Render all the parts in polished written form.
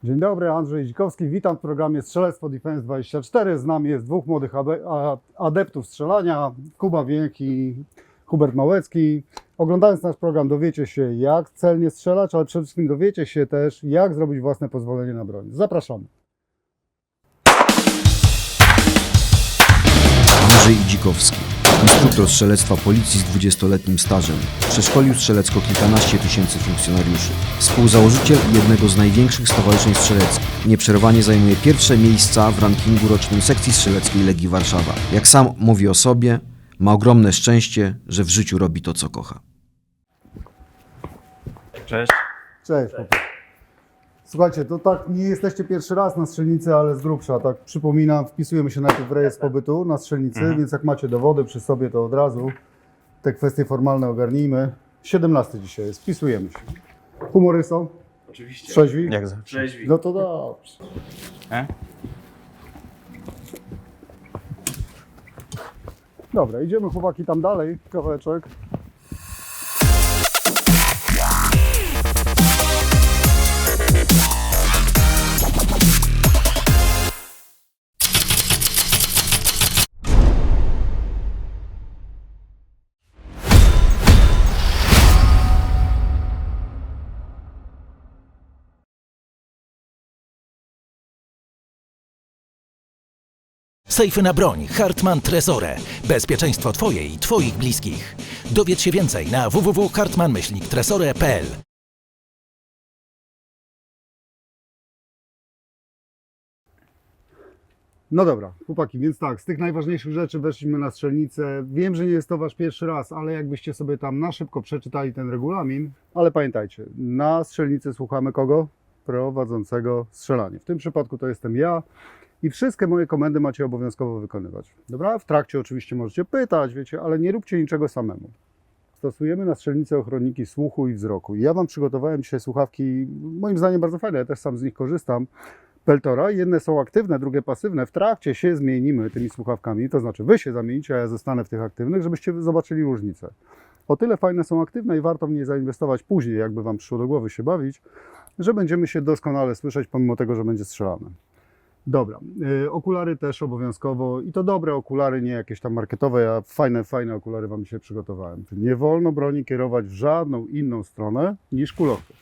Dzień dobry, Andrzej Dzikowski, witam w programie Strzelectwo Defense 24. Z nami jest dwóch młodych adeptów strzelania, Kuba Wiek i Hubert Małecki. Oglądając nasz program dowiecie się, jak celnie strzelać, ale przede wszystkim dowiecie się też, jak zrobić własne pozwolenie na broń. Zapraszamy. Andrzej Dzikowski, instruktor strzelectwa policji z 20-letnim stażem. Przeszkolił strzelecko kilkanaście tysięcy funkcjonariuszy. Współzałożyciel jednego z największych stowarzyszeń strzeleckich. Nieprzerwanie zajmuje pierwsze miejsca w rankingu rocznym sekcji strzeleckiej Legii Warszawa. Jak sam mówi o sobie, ma ogromne szczęście, że w życiu robi to, co kocha. Cześć. Cześć. Słuchajcie, to tak, nie jesteście pierwszy raz na strzelnicy, ale z grubsza, tak przypominam, wpisujemy się najpierw w rejestr pobytu na strzelnicy, więc jak macie dowody przy sobie, to od razu te kwestie formalne ogarnijmy. 17 dzisiaj jest, wpisujemy się. Humory są? Oczywiście. Trzeźwi? Jak zawsze. Trzeźwi. No to dobrze. Dobra, idziemy chłopaki tam dalej, kawałeczek. Sejfy na broń Hartmann Tresore. Bezpieczeństwo Twoje i Twoich bliskich. Dowiedz się więcej na www.hartmann-tresore.pl. No dobra, chłopaki, więc tak, z tych najważniejszych rzeczy weszliśmy na strzelnicę. Wiem, że nie jest to wasz pierwszy raz, ale jakbyście sobie tam na szybko przeczytali ten regulamin, ale pamiętajcie, na strzelnicy słuchamy kogo? Prowadzącego strzelanie. W tym przypadku to jestem ja i wszystkie moje komendy macie obowiązkowo wykonywać. Dobra? W trakcie oczywiście możecie pytać, wiecie, ale nie róbcie niczego samemu. Stosujemy na strzelnicy ochronniki słuchu i wzroku. I ja wam przygotowałem dzisiaj słuchawki, moim zdaniem bardzo fajne, ja też sam z nich korzystam. Peltora. Jedne są aktywne, drugie pasywne. W trakcie się zmienimy tymi słuchawkami, to znaczy wy się zamienicie, a ja zostanę w tych aktywnych, żebyście zobaczyli różnicę. O tyle fajne są aktywne i warto w nie zainwestować później, jakby wam przyszło do głowy się bawić, że będziemy się doskonale słyszeć, pomimo tego, że będzie strzelane. Dobra, okulary też obowiązkowo i to dobre okulary, nie jakieś tam marketowe, ja fajne okulary wam dzisiaj przygotowałem. Nie wolno broni kierować w żadną inną stronę niż kulochwyt.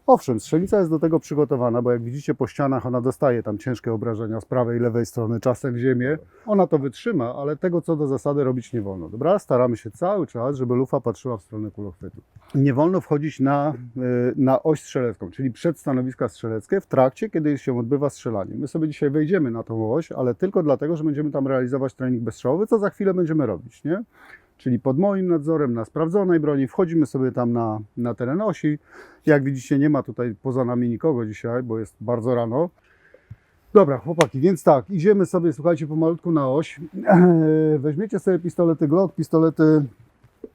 Owszem, strzelnica jest do tego przygotowana, bo jak widzicie po ścianach ona dostaje tam ciężkie obrażenia z prawej i lewej strony, czasem w ziemię. Ona to wytrzyma, ale tego co do zasady robić nie wolno. Dobra? Staramy się cały czas, żeby lufa patrzyła w stronę kulochwytu. Nie wolno wchodzić na oś strzelecką, czyli przed stanowiska strzeleckie w trakcie, kiedy się odbywa strzelanie. My sobie dzisiaj wejdziemy na tą oś, ale tylko dlatego, że będziemy tam realizować trening bezstrzałowy, co za chwilę będziemy robić, nie? Czyli pod moim nadzorem na sprawdzonej broni, wchodzimy sobie tam na teren osi. Jak widzicie, nie ma tutaj poza nami nikogo dzisiaj, bo jest bardzo rano. Dobra, chłopaki, więc tak, idziemy sobie, słuchajcie, pomalutku na oś. Weźmiecie sobie pistolety Glock, pistolety,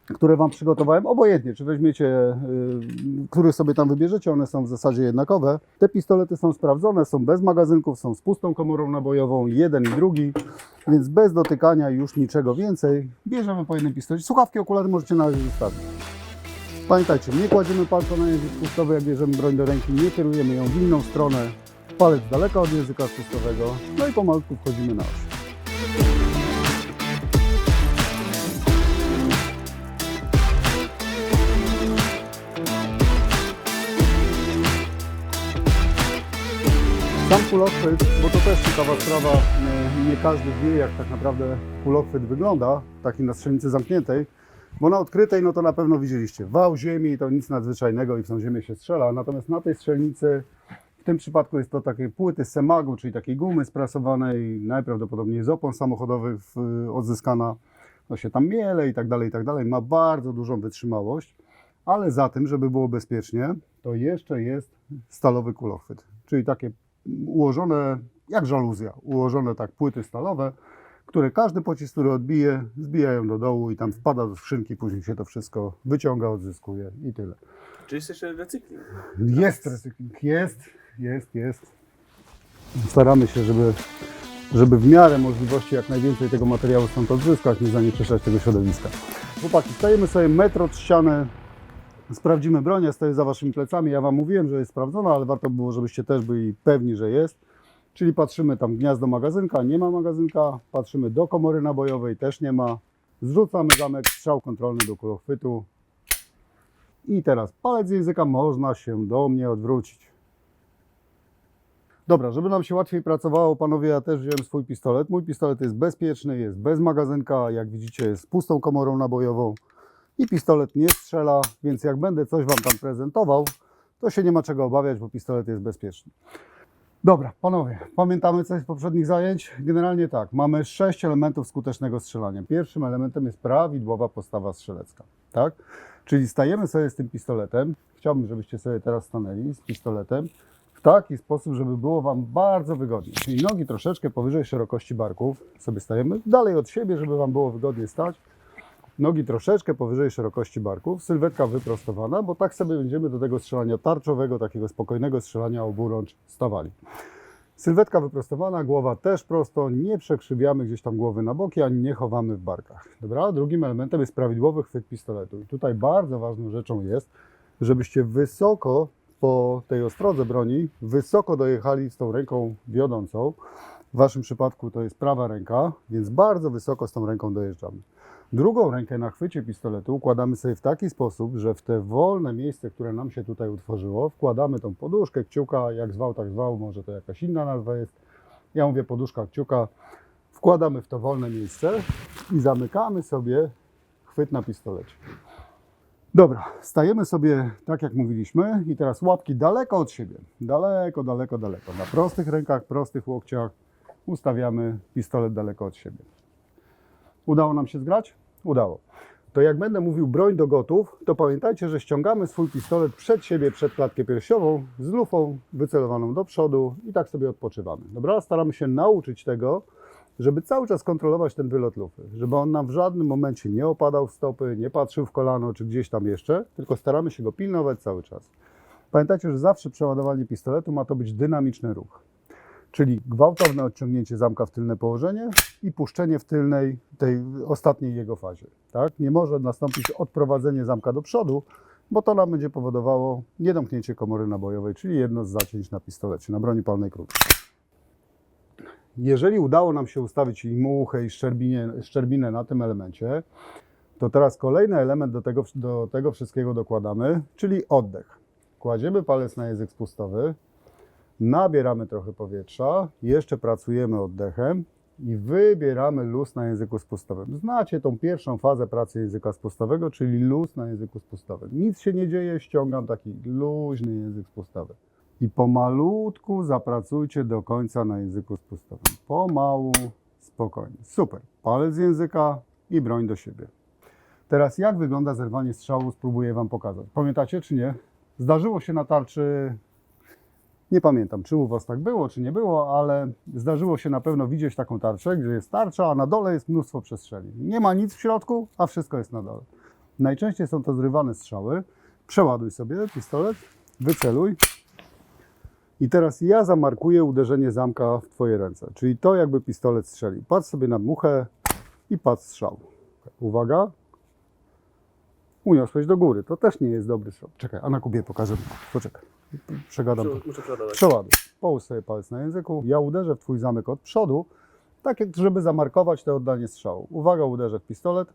które wam przygotowałem, obojętnie, czy weźmiecie, który sobie tam wybierzecie, one są w zasadzie jednakowe. Te pistolety są sprawdzone, są bez magazynków, są z pustą komorą nabojową, jeden i drugi, więc bez dotykania już niczego więcej. Bierzemy po jednym pistolecie. Słuchawki, okulary możecie na razie zostawić. Pamiętajcie, nie kładziemy palca na język spustowy, jak bierzemy broń do ręki, nie kierujemy ją w inną stronę, palec daleko od języka spustowego, no i pomalutku wchodzimy na oś. Sam kulochwyt, bo to też ciekawa sprawa, nie każdy wie, jak tak naprawdę kulochwyt wygląda, taki na strzelnicy zamkniętej, bo na odkrytej, no to na pewno widzieliście, wał ziemi, to nic nadzwyczajnego i w tą ziemię się strzela, natomiast na tej strzelnicy, w tym przypadku jest to takie płyty semagu, czyli takiej gumy sprasowanej, najprawdopodobniej z opon samochodowych odzyskana, no się tam miele i tak dalej, ma bardzo dużą wytrzymałość, ale za tym, żeby było bezpiecznie, to jeszcze jest stalowy kulochwyt, czyli takie ułożone jak żaluzja, ułożone tak płyty stalowe, które każdy pocisk, który odbije, zbijają do dołu i tam wpada do skrzynki, później się to wszystko wyciąga, odzyskuje i tyle. Czy jest jeszcze recykling? Jest recykling, jest. Staramy się, żeby w miarę możliwości jak najwięcej tego materiału stąd odzyskać, nie zanieczyszczać tego środowiska. Chłopaki, stajemy sobie metr od ściany, Sprawdzimy broń, ja stoję za waszymi plecami. Ja wam mówiłem, że jest sprawdzona, ale warto było, żebyście też byli pewni, że jest. Czyli patrzymy tam gniazdo magazynka, nie ma magazynka. Patrzymy do komory nabojowej, też nie ma. Zrzucamy zamek, strzał kontrolny do kulochwytu. I teraz palec z języka, można się do mnie odwrócić. Dobra, żeby nam się łatwiej pracowało, panowie, ja też wziąłem swój pistolet. Mój pistolet jest bezpieczny, jest bez magazynka, jak widzicie jest z pustą komorą nabojową i pistolet nie strzela, więc jak będę coś wam tam prezentował, to się nie ma czego obawiać, bo pistolet jest bezpieczny. Dobra, panowie, pamiętamy coś z poprzednich zajęć? Generalnie tak, mamy 6 elementów skutecznego strzelania. Pierwszym elementem jest prawidłowa postawa strzelecka, tak? Czyli stajemy sobie z tym pistoletem, chciałbym, żebyście sobie teraz stanęli z pistoletem, w taki sposób, żeby było wam bardzo wygodnie. Czyli nogi troszeczkę powyżej szerokości barków sobie stajemy, dalej od siebie, żeby wam było wygodnie stać. Nogi troszeczkę powyżej szerokości barków, sylwetka wyprostowana, bo tak sobie będziemy do tego strzelania tarczowego, takiego spokojnego strzelania oburącz stawali. Sylwetka wyprostowana, głowa też prosto, nie przekrzywiamy gdzieś tam głowy na boki, ani nie chowamy w barkach. Dobra? Drugim elementem jest prawidłowy chwyt pistoletu. I tutaj bardzo ważną rzeczą jest, żebyście wysoko po tej ostrodze broni, wysoko dojechali z tą ręką wiodącą. W waszym przypadku to jest prawa ręka, więc bardzo wysoko z tą ręką dojeżdżamy. Drugą rękę na chwycie pistoletu układamy sobie w taki sposób, że w te wolne miejsce, które nam się tutaj utworzyło, wkładamy tą poduszkę, kciuka, jak zwał, tak zwał, może to jakaś inna nazwa jest. Ja mówię poduszka, kciuka. Wkładamy w to wolne miejsce i zamykamy sobie chwyt na pistolecie. Dobra, stajemy sobie tak jak mówiliśmy i teraz łapki daleko od siebie. Daleko, daleko, daleko. Na prostych rękach, prostych łokciach ustawiamy pistolet daleko od siebie. Udało nam się zgrać? Udało. To jak będę mówił broń do gotów, to pamiętajcie, że ściągamy swój pistolet przed siebie, przed klatkę piersiową, z lufą wycelowaną do przodu i tak sobie odpoczywamy. Dobra? Staramy się nauczyć tego, żeby cały czas kontrolować ten wylot lufy, żeby on nam w żadnym momencie nie opadał w stopy, nie patrzył w kolano czy gdzieś tam jeszcze, tylko staramy się go pilnować cały czas. Pamiętajcie, że zawsze przeładowanie pistoletu ma to być dynamiczny ruch. Czyli gwałtowne odciągnięcie zamka w tylne położenie i puszczenie w tylnej, tej ostatniej jego fazie. Tak? Nie może nastąpić odprowadzenie zamka do przodu, bo to nam będzie powodowało niedomknięcie komory nabojowej, czyli jedno z zacięć na pistolecie, na broni palnej krótkiej. Jeżeli udało nam się ustawić i muchę, i szczerbinę na tym elemencie, to teraz kolejny element do tego wszystkiego dokładamy, czyli oddech. Kładziemy palec na język spustowy, nabieramy trochę powietrza, jeszcze pracujemy oddechem i wybieramy luz na języku spustowym. Znacie tą pierwszą fazę pracy języka spustowego, czyli luz na języku spustowym. Nic się nie dzieje, ściągam taki luźny język spustowy. I pomalutku zapracujcie do końca na języku spustowym. Pomału, spokojnie. Super. Palec z języka i broń do siebie. Teraz jak wygląda zerwanie strzału, spróbuję wam pokazać. Pamiętacie czy nie? Zdarzyło się na tarczy, nie pamiętam czy u was tak było czy nie było, ale zdarzyło się na pewno widzieć taką tarczę, gdzie jest tarcza, a na dole jest mnóstwo przestrzeni. Nie ma nic w środku, a wszystko jest na dole. Najczęściej są to zrywane strzały. Przeładuj sobie pistolet, wyceluj. I teraz ja zamarkuję uderzenie zamka w twoje ręce, czyli to jakby pistolet strzelił. Patrz sobie na muchę i patrz strzał. Uwaga. Uniosłeś do góry, to też nie jest dobry strzał. Czekaj, a na Kubie pokażę. Poczekaj, przegadam. Muszę przeładować. Przeładuj. Połóż sobie palec na języku. Ja uderzę w twój zamek od przodu, tak jak żeby zamarkować to oddanie strzału. Uwaga, uderzę w pistolet.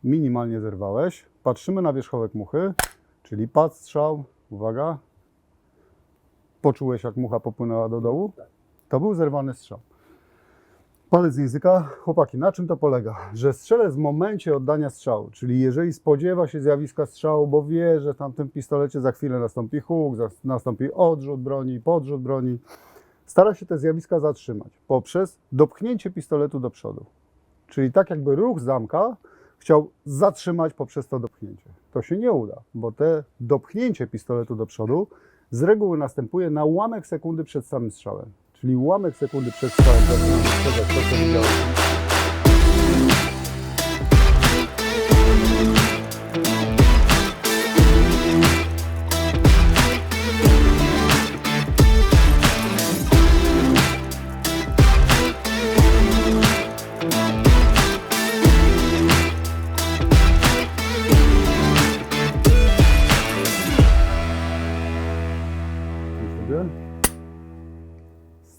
Minimalnie zerwałeś. Patrzymy na wierzchołek muchy, czyli patrz strzał. Uwaga. Poczułeś, jak mucha popłynęła do dołu? To był zerwany strzał. Palec z języka. Chłopaki, na czym to polega? Że strzelec w momencie oddania strzału, czyli jeżeli spodziewa się zjawiska strzału, bo wie, że w tamtym pistolecie za chwilę nastąpi huk, nastąpi odrzut broni, podrzut broni, stara się te zjawiska zatrzymać poprzez dopchnięcie pistoletu do przodu. Czyli tak jakby ruch zamka chciał zatrzymać poprzez to dopchnięcie. To się nie uda, bo te dopchnięcie pistoletu do przodu z reguły następuje na ułamek sekundy przed samym strzałem. Czyli ułamek sekundy przed strzałem zaczynamy strzelać to, co widziałem.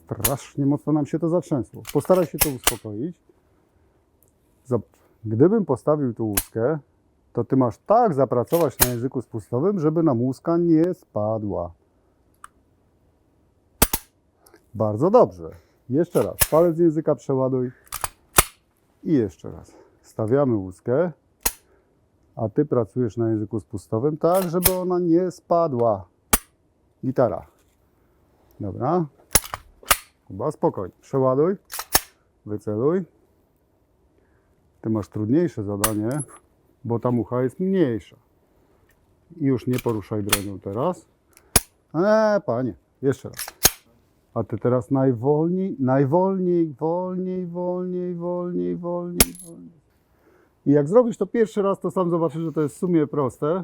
strasznie mocno nam się to zatrzęsło. Postaraj się to uspokoić. Zobacz, gdybym postawił tu łuskę, to ty masz tak zapracować na języku spustowym, żeby nam łuska nie spadła. Bardzo dobrze. Jeszcze raz. Palec z języka przeładuj. I jeszcze raz. Stawiamy łuskę, a ty pracujesz na języku spustowym tak, żeby ona nie spadła. Gitara. Dobra. Chyba spokojnie. Przeładuj. Wyceluj. Ty masz trudniejsze zadanie, bo ta mucha jest mniejsza. I już nie poruszaj bronią teraz. Panie. Jeszcze raz. A ty teraz najwolniej, wolniej. I jak zrobisz to pierwszy raz, to sam zobaczysz, że to jest w sumie proste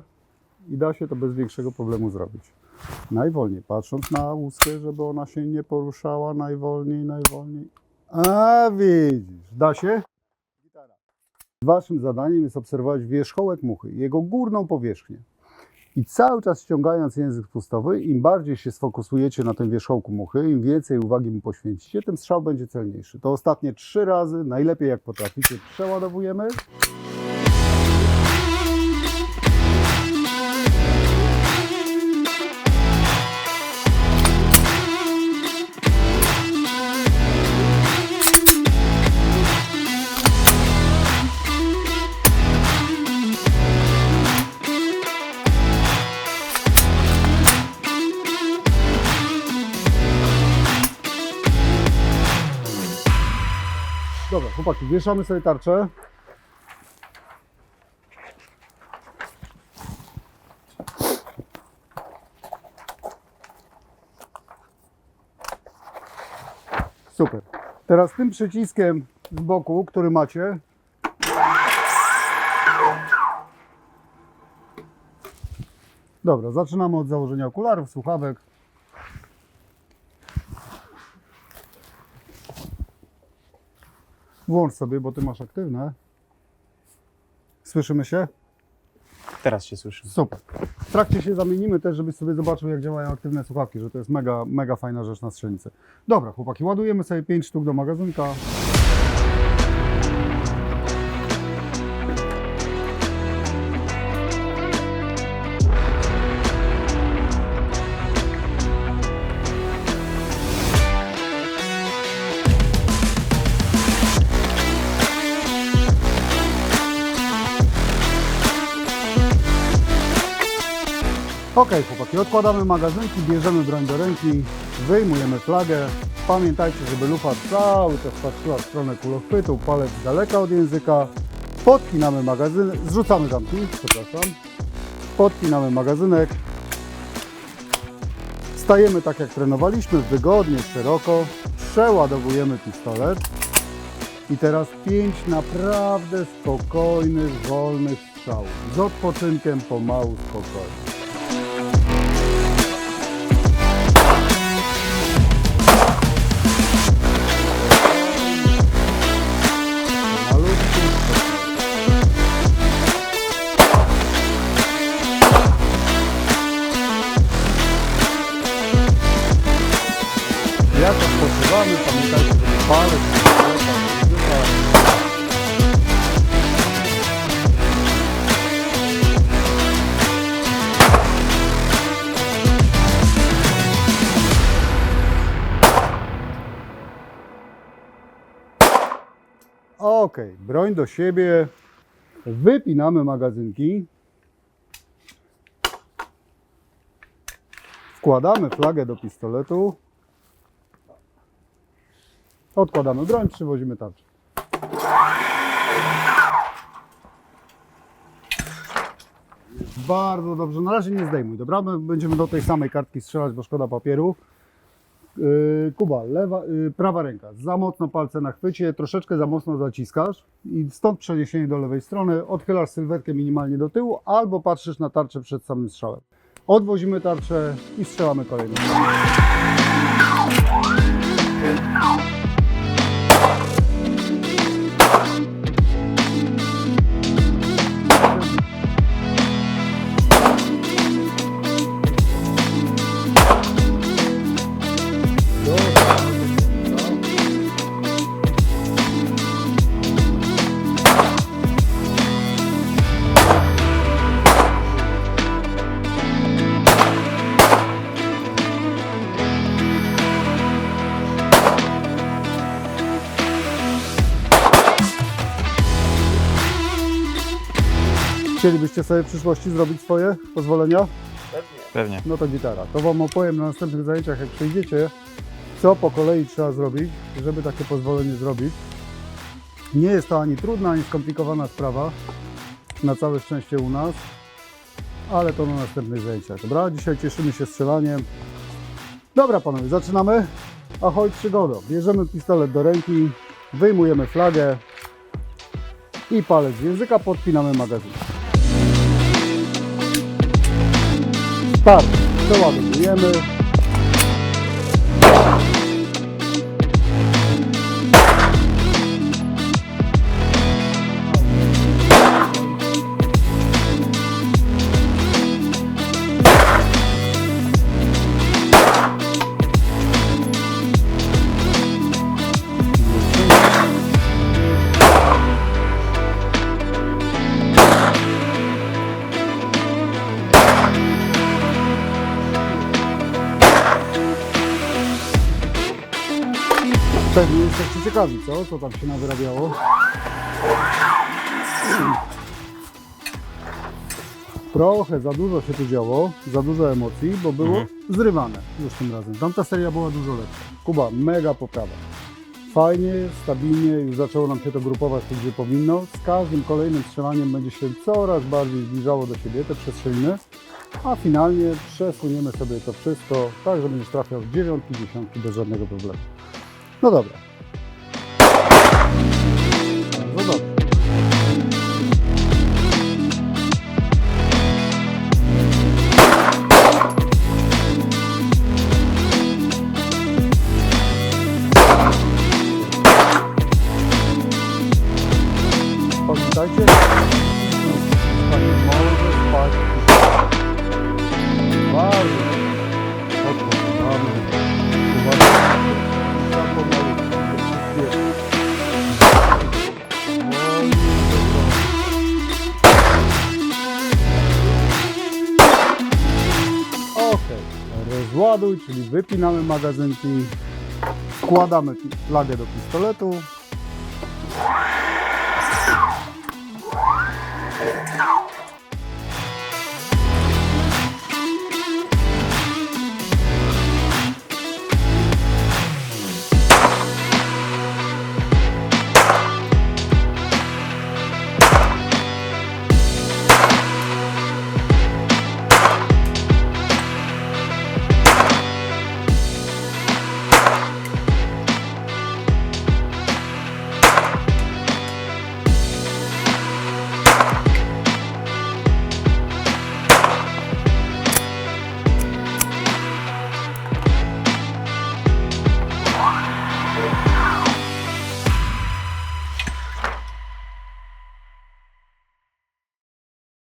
i da się to bez większego problemu zrobić. Najwolniej, patrząc na łuskę, żeby ona się nie poruszała, najwolniej. A widzisz, da się? Waszym zadaniem jest obserwować wierzchołek muchy, jego górną powierzchnię. I cały czas ściągając język spustowy, im bardziej się sfokusujecie na tym wierzchołku muchy, im więcej uwagi mu poświęcicie, tym strzał będzie celniejszy. To ostatnie 3 razy, najlepiej jak potraficie, przeładowujemy. Dobra, chłopaki, wieszamy sobie tarczę. Super. Teraz tym przyciskiem z boku, który macie, dobra, zaczynamy od założenia okularów, słuchawek. Włącz sobie, bo ty masz aktywne. Słyszymy się? Teraz się słyszy. Super. W trakcie się zamienimy też, żebyś sobie zobaczył, jak działają aktywne słuchawki, że to jest mega fajna rzecz na strzelnicy. Dobra, chłopaki, ładujemy sobie 5 sztuk do magazynka. Ok, chłopaki, odkładamy magazynki, bierzemy broń do ręki, wyjmujemy flagę. Pamiętajcie, żeby lufa cały czas patrzyła w stronę kulochwytu, palec z daleka od języka. Podpinamy magazyn, zrzucamy zamki, przepraszam. Podpinamy magazynek. Stajemy tak jak trenowaliśmy, wygodnie, szeroko. Przeładowujemy pistolet. I teraz 5 naprawdę spokojnych, wolnych strzałów. Z odpoczynkiem, pomału, spokojnie. Jak odpoczywamy, pamiętajcie, żeby palec Ok, broń do siebie, wypinamy magazynki, wkładamy flagę do pistoletu, odkładamy broń, przywozimy tarczę. Bardzo dobrze, na razie nie zdejmuj, dobra? My będziemy do tej samej kartki strzelać, bo szkoda papieru. Kuba, prawa ręka, za mocno palce na chwycie, troszeczkę za mocno zaciskasz i stąd przeniesienie do lewej strony, odchylasz sylwetkę minimalnie do tyłu albo patrzysz na tarczę przed samym strzałem. Odwozimy tarczę i strzelamy kolejną. Chcielibyście sobie w przyszłości zrobić swoje pozwolenia? Pewnie. No to gitara. To Wam opowiem na następnych zajęciach, jak przyjdziecie, co po kolei trzeba zrobić, żeby takie pozwolenie zrobić. Nie jest to ani trudna, ani skomplikowana sprawa, na całe szczęście u nas, ale to na następnych zajęciach. Dobra, dzisiaj cieszymy się strzelaniem. Dobra panowie, zaczynamy. Ahoj, przygodo. Bierzemy pistolet do ręki, wyjmujemy flagę i palec z języka, podpinamy magazyn. Start. Przeładowujemy. Pewnie jesteście ciekawi, co tam się nawyrabiało. Trochę za dużo się tu działo, za dużo emocji, bo było zrywane już tym razem. Tamta seria była dużo lepsza. Kuba, mega poprawa. Fajnie, stabilnie, już zaczęło nam się to grupować tu, gdzie powinno. Z każdym kolejnym strzelaniem będzie się coraz bardziej zbliżało do siebie te przestrzeliny, a finalnie przesuniemy sobie to wszystko tak, że będziesz trafiał w dziewiątki, dziesiątki bez żadnego problemu. No dobra. No dobra. Pamiętajcie, Pani może spać. Bardzo odpowiadamy. Uważajcie. Ok, rozładuj, czyli wypinamy magazynki, wkładamy flagę do pistoletu.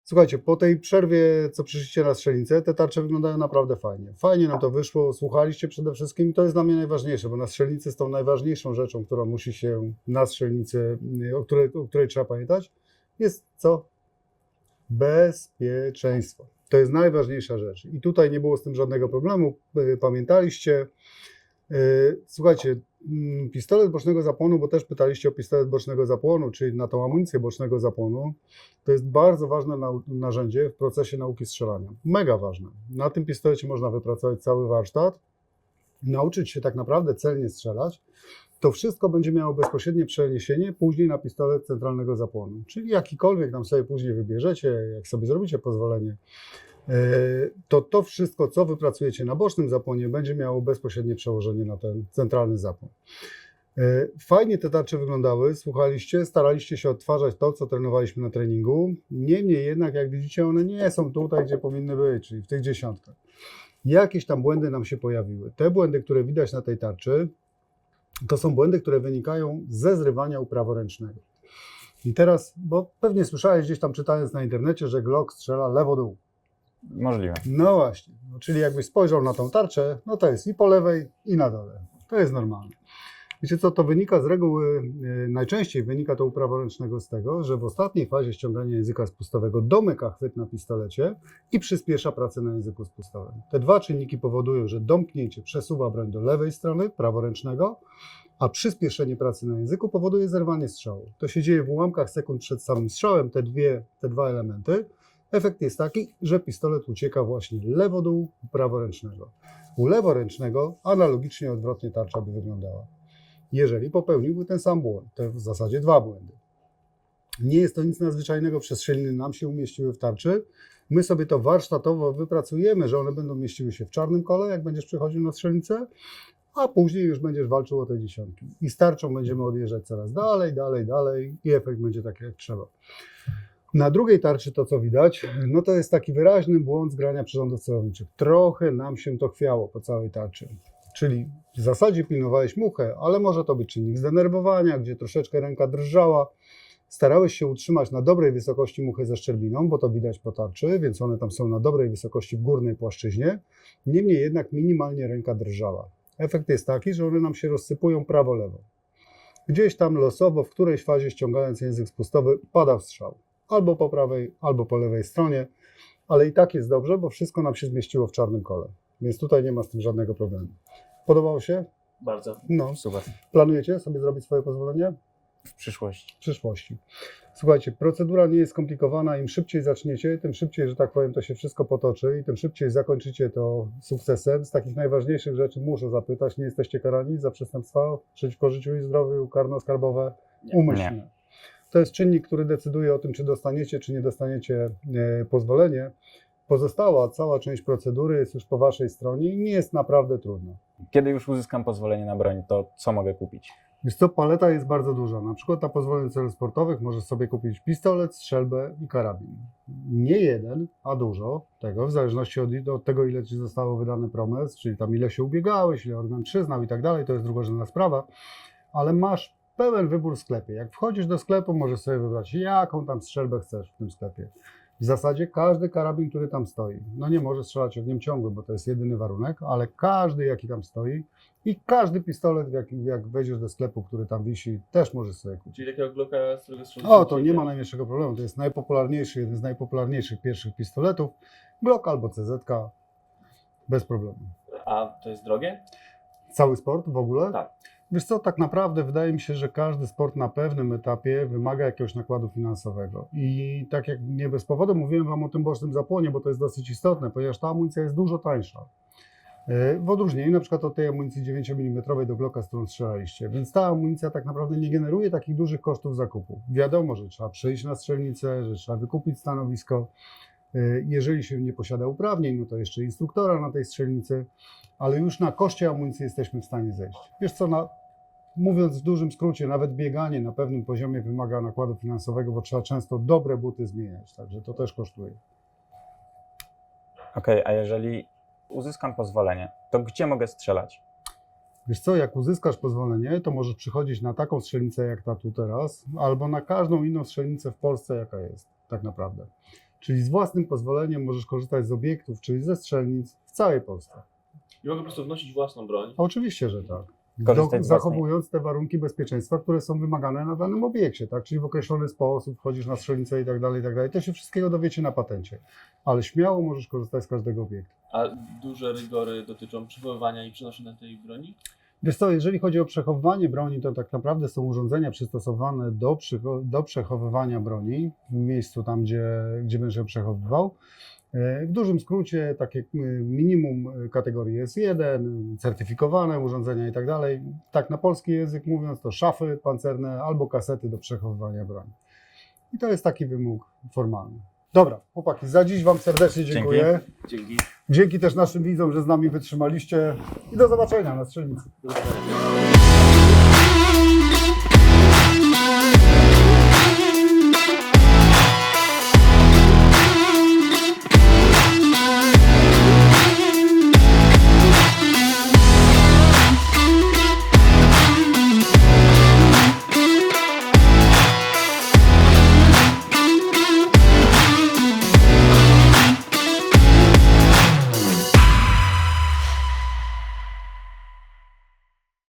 Słuchajcie, po tej przerwie, co przyszliście na strzelnicę, te tarcze wyglądają naprawdę fajnie. Fajnie nam to wyszło, słuchaliście przede wszystkim i to jest dla mnie najważniejsze, bo na strzelnicy z tą najważniejszą rzeczą, która musi się na strzelnicy, o której trzeba pamiętać, jest co? Bezpieczeństwo. To jest najważniejsza rzecz. I tutaj nie było z tym żadnego problemu, pamiętaliście. Słuchajcie, pistolet bocznego zapłonu, bo też pytaliście o pistolet bocznego zapłonu, czyli na tą amunicję bocznego zapłonu, to jest bardzo ważne narzędzie w procesie nauki strzelania. Mega ważne. Na tym pistolecie można wypracować cały warsztat, nauczyć się tak naprawdę celnie strzelać. To wszystko będzie miało bezpośrednie przeniesienie później na pistolet centralnego zapłonu. Czyli jakikolwiek tam sobie później wybierzecie, jak sobie zrobicie pozwolenie, to wszystko, co wypracujecie na bocznym zapłonie, będzie miało bezpośrednie przełożenie na ten centralny zapłon. Fajnie te tarcze wyglądały, słuchaliście, staraliście się odtwarzać to, co trenowaliśmy na treningu. Niemniej jednak, jak widzicie, one nie są tutaj, gdzie powinny być, czyli w tych dziesiątkach. Jakieś tam błędy nam się pojawiły. Te błędy, które widać na tej tarczy, to są błędy, które wynikają ze zrywania u praworęcznego. I teraz, bo pewnie słyszałeś gdzieś tam czytając na internecie, że Glock strzela lewo-dół. Możliwe. No właśnie, czyli jakbyś spojrzał na tą tarczę, no to jest i po lewej, i na dole. To jest normalne. Wiecie co, to wynika z reguły, najczęściej wynika to u praworęcznego z tego, że w ostatniej fazie ściągania języka spustowego domyka chwyt na pistolecie i przyspiesza pracę na języku spustowym. Te dwa czynniki powodują, że domknięcie przesuwa broń do lewej strony praworęcznego, A przyspieszenie pracy na języku powoduje zerwanie strzału. To się dzieje w ułamkach sekund przed samym strzałem, te dwa elementy. Efekt jest taki, że pistolet ucieka właśnie lewo-dół praworęcznego. U leworęcznego analogicznie odwrotnie tarcza by wyglądała. Jeżeli popełniłby ten sam błąd, to w zasadzie dwa błędy. Nie jest to nic nadzwyczajnego, przestrzeliny nam się umieściły w tarczy. My sobie to warsztatowo wypracujemy, że one będą mieściły się w czarnym kole, jak będziesz przychodził na strzelnicę, a później już będziesz walczył o te dziesiątki. I z tarczą będziemy odjeżdżać coraz dalej i efekt będzie taki jak trzeba. Na drugiej tarczy to, co widać, no to jest taki wyraźny błąd zgrania przyrządów celowniczych. Trochę nam się to chwiało po całej tarczy. Czyli w zasadzie pilnowałeś muchę, ale może to być czynnik zdenerwowania, gdzie troszeczkę ręka drżała. Starałeś się utrzymać na dobrej wysokości muchy ze szczerbiną, bo to widać po tarczy, więc one tam są na dobrej wysokości w górnej płaszczyźnie. Niemniej jednak minimalnie ręka drżała. Efekt jest taki, że one nam się rozsypują prawo-lewo. Gdzieś tam losowo, w którejś fazie ściągając język spustowy, pada strzał. Albo po prawej, albo po lewej stronie, ale i tak jest dobrze, bo wszystko nam się zmieściło w czarnym kole. Więc tutaj nie ma z tym żadnego problemu. Podobało się? Bardzo. No. Super. Planujecie sobie zrobić swoje pozwolenie? W przyszłości. W przyszłości. Słuchajcie, procedura nie jest skomplikowana. Im szybciej zaczniecie, tym szybciej, że tak powiem, to się wszystko potoczy i tym szybciej zakończycie to sukcesem. Z takich najważniejszych rzeczy muszę zapytać, nie jesteście karani za przestępstwa przeciwko życiu i zdrowiu, karno-skarbowe, umyślne. Nie. To jest czynnik, który decyduje o tym, czy dostaniecie, czy nie dostaniecie pozwolenie. Pozostała cała część procedury jest już po waszej stronie i nie jest naprawdę trudna. Kiedy już uzyskam pozwolenie na broń, to co mogę kupić? Wiesz co, paleta jest bardzo duża. Na przykład na pozwoleniu celów sportowych możesz sobie kupić pistolet, strzelbę i karabin. Nie jeden, a dużo tego, w zależności od tego, ile ci zostało wydane promes, czyli tam ile się ubiegałeś, ile organ przyznał i tak dalej, to jest drugorzędna sprawa, ale masz pełen wybór w sklepie. Jak wchodzisz do sklepu, możesz sobie wybrać, jaką tam strzelbę chcesz w tym sklepie. W zasadzie każdy karabin, który tam stoi, no nie może strzelać ogniem ciągłym, bo to jest jedyny warunek, ale każdy, jaki tam stoi i każdy pistolet, jak wejdziesz do sklepu, który tam wisi, też możesz sobie kupić. Czyli takiego Glocka, z którego strzelasz? O, to nie ma najmniejszego problemu. To jest najpopularniejszy, jeden z najpopularniejszych pierwszych pistoletów. Glock albo CZ-ka, bez problemu. A to jest drogie? Cały sport w ogóle? Tak. Wiesz co, tak naprawdę wydaje mi się, że każdy sport na pewnym etapie wymaga jakiegoś nakładu finansowego. I tak jak nie bez powodu mówiłem wam o tym bocznym zapłonie, bo to jest dosyć istotne, ponieważ ta amunicja jest dużo tańsza. W odróżnieniu na przykład od tej amunicji 9 mm do Glocka, z którą strzelaliście. Więc ta amunicja tak naprawdę nie generuje takich dużych kosztów zakupu. Wiadomo, że trzeba przyjść na strzelnicę, że trzeba wykupić stanowisko. Jeżeli się nie posiada uprawnień, no to jeszcze instruktora na tej strzelnicy, ale już na koszcie amunicji jesteśmy w stanie zejść. Wiesz co, mówiąc w dużym skrócie, nawet bieganie na pewnym poziomie wymaga nakładu finansowego, bo trzeba często dobre buty zmieniać, także to też kosztuje. Okej, a jeżeli uzyskam pozwolenie, to gdzie mogę strzelać? Wiesz co, jak uzyskasz pozwolenie, to możesz przychodzić na taką strzelnicę jak ta tu teraz, albo na każdą inną strzelnicę w Polsce, jaka jest, tak naprawdę. Czyli z własnym pozwoleniem możesz korzystać z obiektów, czyli ze strzelnic w całej Polsce. I mogę po prostu wnosić własną broń. Oczywiście, że tak. Korzystać z Zachowując te warunki bezpieczeństwa, które są wymagane na danym obiekcie, tak? Czyli w określony sposób wchodzisz na strzelnicę i tak dalej, i tak dalej. To się wszystkiego dowiecie na patencie. Ale śmiało możesz korzystać z każdego obiektu. A duże rygory dotyczą przechowywania i przenoszenia tej broni? Wiesz co, jeżeli chodzi o przechowywanie broni, to tak naprawdę są urządzenia przystosowane do przechowywania broni w miejscu tam, gdzie będziesz ją przechowywał. W dużym skrócie takie minimum kategorii S1, certyfikowane urządzenia i tak dalej. Tak na polski język mówiąc, to szafy pancerne albo kasety do przechowywania broni. I to jest taki wymóg formalny. Dobra, chłopaki, za dziś wam serdecznie dziękuję. Dzięki. Dzięki też naszym widzom, że z nami wytrzymaliście i do zobaczenia na strzelnicy. Do zobaczenia.